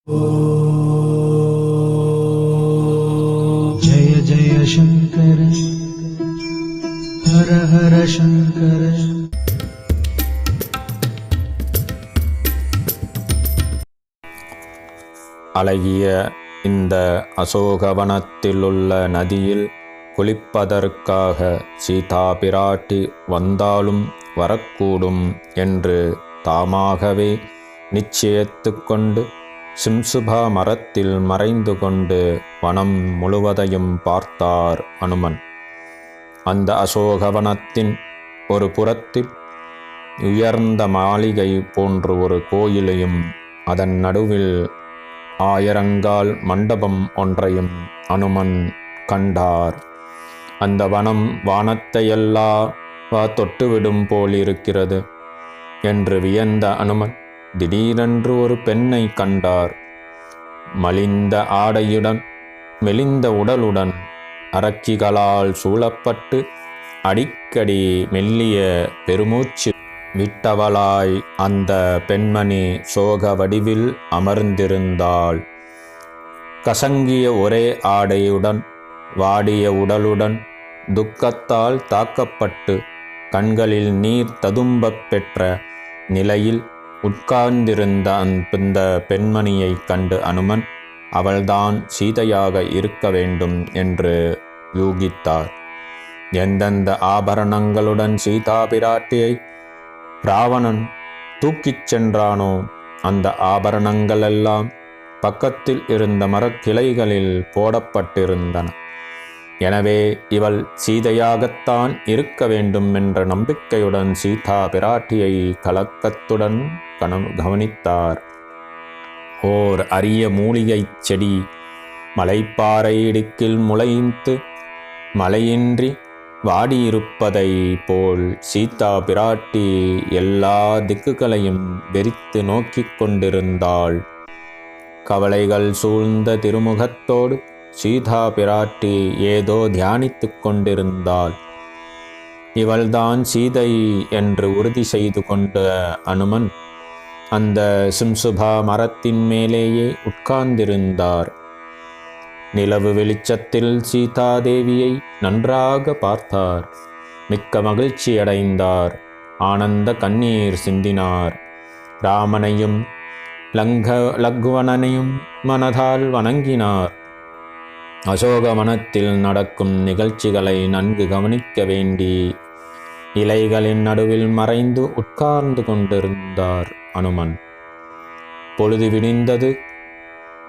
जय जय शंकर हर हर शंकर. அழகிய இந்த அசோகவனத்திலுள்ள நதியில் குளிப்பதற்காக சீதா பிராட்டி வந்தாலும் வரக்கூடும் என்று தாமாகவே நிச்சயித்து கொண்டு சிம்சுபா மரத்தில் மறைந்து கொண்டு வனம் முழுவதையும் பார்த்தார் அனுமன். அந்த அசோகவனத்தின் ஒரு புறத்தில் உயர்ந்த மாளிகை போன்று ஒரு கோயிலையும் அதன் நடுவில் ஆயிரங்கால் மண்டபம் ஒன்றையும் அனுமன் கண்டார். அந்த வனம் வானத்தையெல்லாம் தொட்டுவிடும் போலிருக்கிறது என்று வியந்த அனுமன் திடீரென்று ஒரு பெண்ணை கண்டார். மலிந்த ஆடையுடன் மெலிந்த உடலுடன் அரக்கிகளால் சூழப்பட்டு அடிக்கடி மெல்லிய பெருமூச்சு விட்டவளாய் அந்த பெண்மணி சோக வடிவில் அமர்ந்திருந்தாள். கசங்கிய ஒரே ஆடையுடன் வாடிய உடலுடன் துக்கத்தால் தாக்கப்பட்டு கண்களில் நீர் ததும்பப் பெற்ற நிலையில் உட்கார்ந்திருந்த அந்த பெண்மணியை கண்டு அனுமன் அவள்தான் சீதையாக இருக்க வேண்டும் என்று யூகித்தார். எந்தெந்த ஆபரணங்களுடன் சீதா பிராட்டியை ராவணன் தூக்கிச் சென்றானோ அந்த ஆபரணங்களெல்லாம் பக்கத்தில் இருந்த மரக்கிளைகளில் போடப்பட்டிருந்தன. எனவே இவள் சீதையாகத்தான் இருக்க வேண்டும் என்ற நம்பிக்கையுடன் சீதா பிராட்டியை கலக்கத்துடன் கவனித்தார். ஓர் அரிய மூலிகைச் செடி மலைப்பாறை இடுக்கில் முளைத்து மழையின்றி வாடியிருப்பதை போல் சீதா பிராட்டி எல்லா திக்குகளையும் வெறித்து நோக்கிக் கொண்டிருந்தாள். கவலைகள் சூழ்ந்த திருமுகத்தோடு சீதா பிராட்டி ஏதோ தியானித்து கொண்டிருந்தாள். இவள்தான் சீதை என்று உறுதி செய்து கொண்ட அனுமன் அந்த சிம்சுபா மரத்தின் மேலேயே உட்கார்ந்திருந்தார். நிலவு வெளிச்சத்தில் சீதாதேவியை நன்றாக பார்த்தார். மிக்க மகிழ்ச்சியடைந்தார். ஆனந்த கண்ணீர் சிந்தினார். ராமனையும் லக்வணனையும் மனதால் வணங்கினார். அசோகவனத்தில் நடக்கும் நிகழ்ச்சிகளை நன்கு கவனிக்க வேண்டி இலைகளின் நடுவில் மறைந்து உட்கார்ந்து கொண்டிருந்தார் அனுமன். பொழுது விடிந்தது.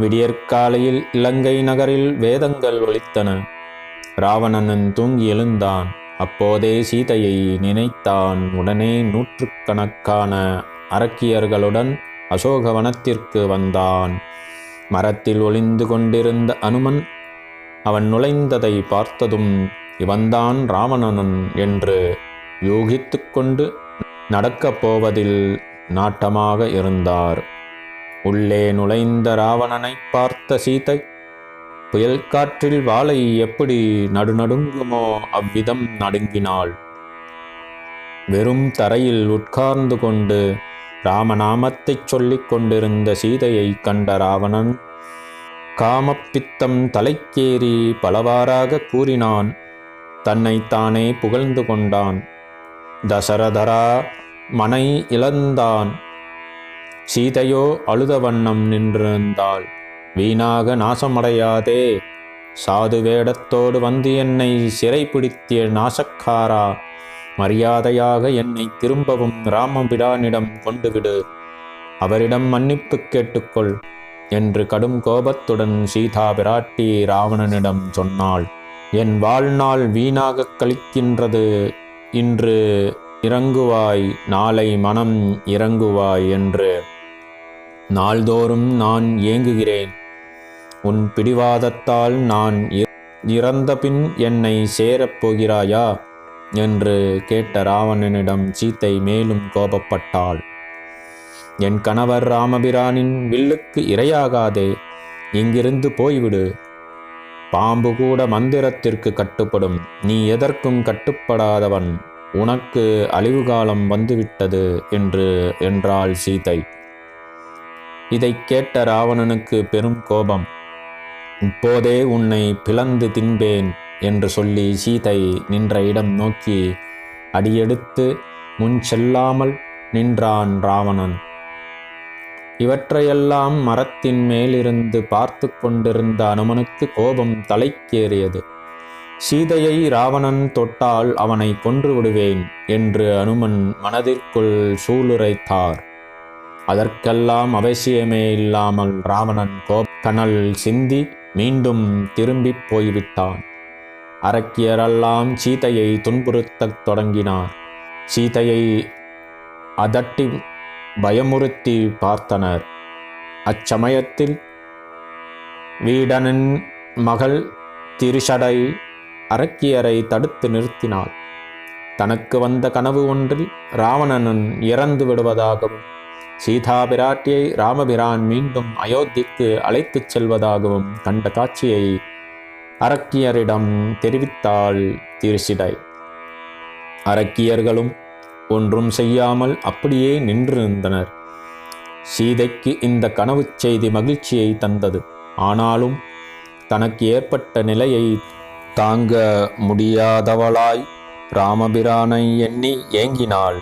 விடியற்காலையில் இலங்கை நகரில் வேதங்கள் ஒலித்தன. ராவணன் தூங்கி எழுந்தான். அப்போதே சீதையை நினைத்தான். உடனே நூற்றுக்கணக்கான அரக்கியர்களுடன் அசோகவனத்திற்கு வந்தான். மரத்தில் ஒளிந்து கொண்டிருந்த அனுமன் அவன் நுழைந்ததை பார்த்ததும் இவன்தான் ராவணன் என்று யூகித்து கொண்டு நடக்கப் போவதில் நாட்டமாக இருந்தார். உள்ளே நுழைந்த ராவணனை பார்த்த சீதை புயல் காற்றில் வாளை எப்படி நடுநடுங்குமோ அவ்விதம் நடுங்கினாள். வெறும் தரையில் உட்கார்ந்து கொண்டு ராமநாமத்தைச் சொல்லிக் கொண்டிருந்த சீதையை கண்ட ராவணன் காமப்பித்தம் தலைக்கேறி பலவாறாக கூறினான். தன்னைத்தானே புகழ்ந்து கொண்டான். தசரதரா மனை இழந்தான். சீதையோ அழுத வண்ணம் நின்றிருந்தாள். வீணாக நாசமடையாதே, சாது வேடத்தோடு வந்து என்னை சிறைப்பிடித்திய நாசக்காரா, மரியாதையாக என்னை திரும்பவும் ராமபிரானிடம் கொண்டுவிடு, அவரிடம் மன்னிப்பு கேட்டுக்கொள் என்று கடும் கோபத்துடன் சீதா பிராட்டி ராவணனிடம் சொன்னாள். என் வாழ்நாள் வீணாக கழிக்கின்றது. இன்று இறங்குவாய், நாளை மனம் இறங்குவாய் என்று நாள்தோறும் நான் ஏங்குகிறேன். உன் பிடிவாதத்தால் நான் இறந்த பின் என்னை சேரப்போகிறாயா என்று கேட்ட ராவணனிடம் சீதை மேலும் கோபப்பட்டாள். என் கணவர் ராமபிரானின் வில்லுக்கு இரையாகாதே, இங்கிருந்து போய்விடு. பாம்பு கூட மந்திரத்திற்கு கட்டுப்படும். நீ எதற்கும் கட்டுப்படாதவன். உனக்கு அழிவுகாலம் வந்துவிட்டது என்றாள் சீதை. இதைக் கேட்ட ராவணனுக்கு பெரும் கோபம். இப்போதே உன்னை பிளந்து தின்பேன் என்று சொல்லி சீதை நின்ற இடம் நோக்கி அடியெடுத்து முன் செல்லாமல் நின்றான் ராவணன். இவற்றையெல்லாம் மரத்தின் மேலிருந்து பார்த்து கொண்டிருந்த அனுமனுக்கு கோபம் தலைக்கேறியது. சீதையை ராவணன் தொட்டால் அவனை கொன்று விடுவேன் என்று அனுமன் மனதிற்குள் சூளுரைத்தார். அதற்கெல்லாம் அவசியமே இல்லாமல் ராவணன் கனல் சிந்தி மீண்டும் திரும்பி போய்விட்டான். அரக்கியரெல்லாம் சீதையை துன்புறுத்தத் தொடங்கினார். சீதையை அதட்டி பயமுறுத்தி பார்த்தனர். அச்சமயத்தில் வீடனின் மகள் திரிஷடை அரக்கியரை தடுத்து நிறுத்தினாள். தனக்கு வந்த கனவு ஒன்றில் ராவணன் இறந்து விடுவதாகவும் சீதா பிராட்டியை ராமபிரான் மீண்டும் அயோத்திக்கு அழைத்துச் செல்வதாகவும் கண்ட காட்சியை அரக்கியரிடம் தெரிவித்தாள் திரிஷடை. அரக்கியர்களும் ஒன்றும் செய்யாமல் அப்படியே நின்றிருந்தனர். சீதைக்கு இந்த கனவு செய்தி மகிழ்ச்சியை தந்தது. ஆனாலும் தனக்கு ஏற்பட்ட நிலையை தாங்க முடியாதவளாய் ராமபிரானை எண்ணி ஏங்கினாள்.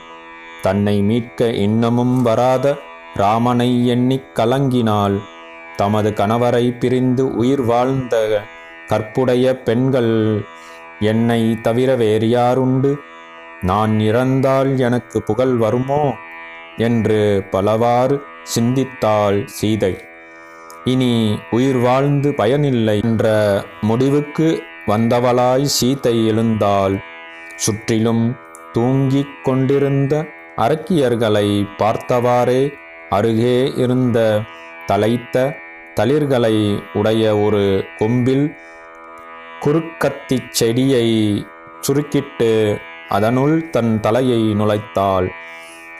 தன்னை மீட்க இன்னமும் வராத ராமனை எண்ணி கலங்கினாள். தமது கணவரை பிரிந்து உயிர் வாழ்ந்த கற்புடைய பெண்கள் என்னை தவிர வேறு யாருண்டு? நான் இறந்தால் எனக்கு புகழ் வருமோ என்று பலவாறு சிந்தித்தாள் சீதை. இனி உயிர் வாழ்ந்து பயனில்லை என்ற முடிவுக்கு வந்தவளாய் சீதை எழுந்தாள். சுற்றிலும் தூங்கிக் கொண்டிருந்த அரக்கியர்களை பார்த்தவாறே அருகே இருந்த தழைத்த தளிர்களை உடைய ஒரு கொம்பில் குறுக்கத்திச் செடியை சுருக்கிட்டு அதனுள் தன் தலையை நுழைத்தாள்.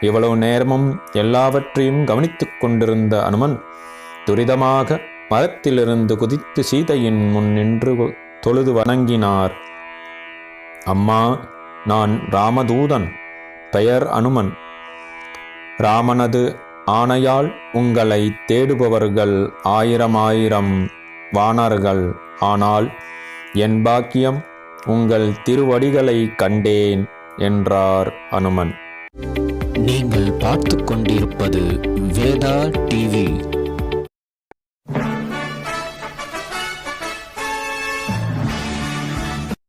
இவ்வளவு நேரமும் எல்லாவற்றையும் கவனித்துக் கொண்டிருந்த அனுமன் துரிதமாக மரத்திலிருந்து குதித்து சீதையின் முன் நின்று தொழுது வணங்கினார். அம்மா, நான் ராமதூதன், பெயர் அனுமன். ராமனது ஆணையால் உங்களை தேடுபவர்கள் ஆயிரம் வானர்கள். ஆனால் என் பாக்கியம் உங்கள் திருவடிகளை கண்டேன் என்றார் அனுமன். நீங்கள் பார்த்து கொண்டிருப்பது வேதா டிவி.